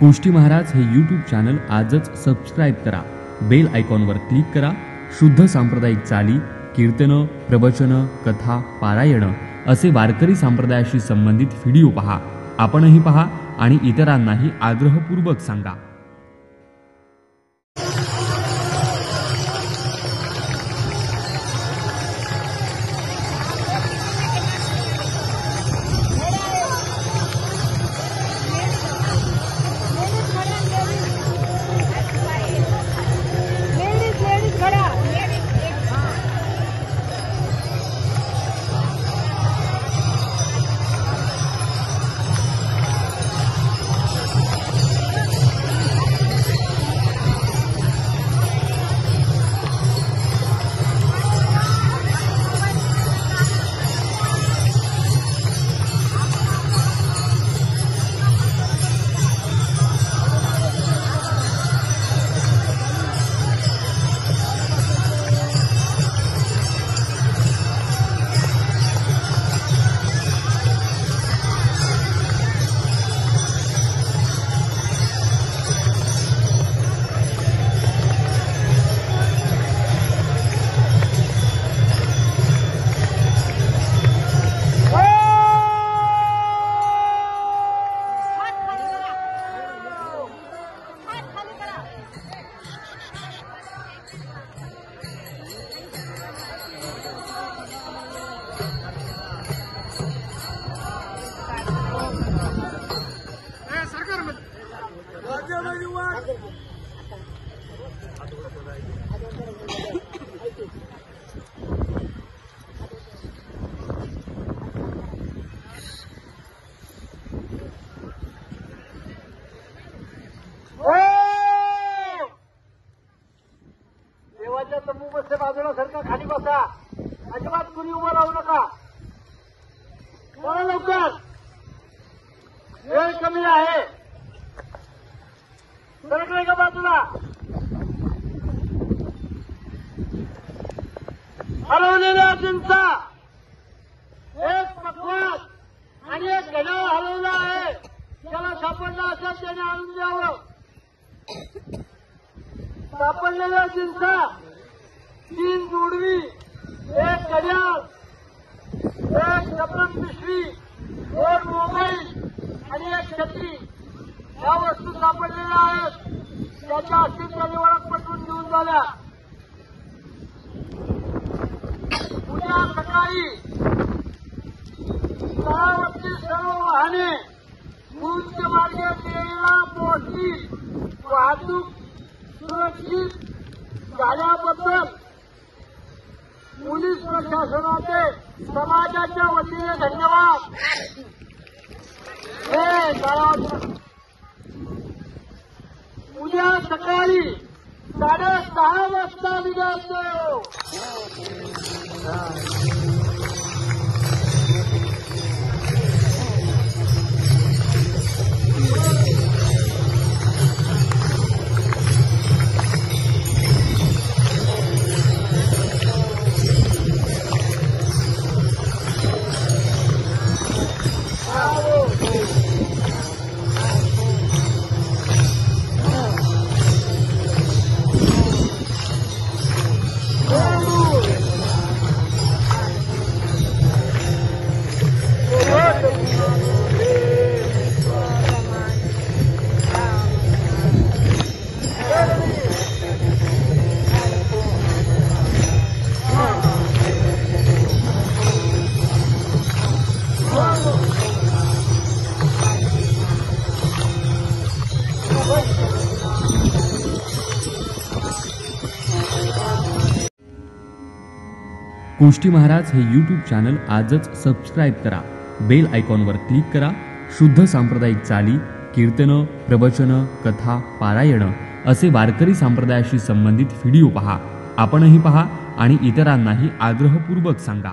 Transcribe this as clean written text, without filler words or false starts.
गोष्टी महाराज हे YouTube channel आजच सबस्क्राईब करा। बेल आयकॉनवर क्लिक करा। शुद्ध सांप्रदायिक चाली, कीर्तन, प्रवचन, कथा, पारायण असे वारकरी संप्रदायाशी संबंधित व्हिडिओ पहा। आपणही पहा आणि इतरांनाही आग्रहपूर्वक सांगा। बाजूला सरका, खाली बसा, अजिबात कुणी उभं राहू नका। चला लवकर, वेळ कमी आहे। सरकले का बाजूला? हलवलेल्या चिंचा एक पकवान आणि एक गजाव हलवला आहे। त्याला सापडला असेल त्याने आणून द्यावं। सापडलेल्या चिंचा 3 जोडवी, एक घड्याळ, एक कपडन पिशवी, 2 मोबाईल आणि एक छत्री या वस्तू सापडलेल्या आहेत। त्याच्या अस्तित्वाने ओळख पटवून घेऊन झाल्या। उद्या सकाळी 6 वाजतील सर्व वाहने मुरुडच्या मार्गे देवीला पोहोचतील। वाहतूक सुरक्षित झाल्याबद्दल पोलीस प्रशासनाचे समाजाच्या वतीने धन्यवाद। उद्या सकाळी 6:30 वाजता निघालो। गोष्टी महाराज हे यूट्यूब चॅनल आजच सबस्क्राईब करा। बेल आयकॉनवर क्लिक करा। शुद्ध सांप्रदायिक चाली, कीर्तन, प्रवचन, कथा, पारायण असे वारकरी संप्रदायाशी संबंधित व्हिडिओ पहा। आपणही पहा आणि इतरांनाही आग्रहपूर्वक सांगा।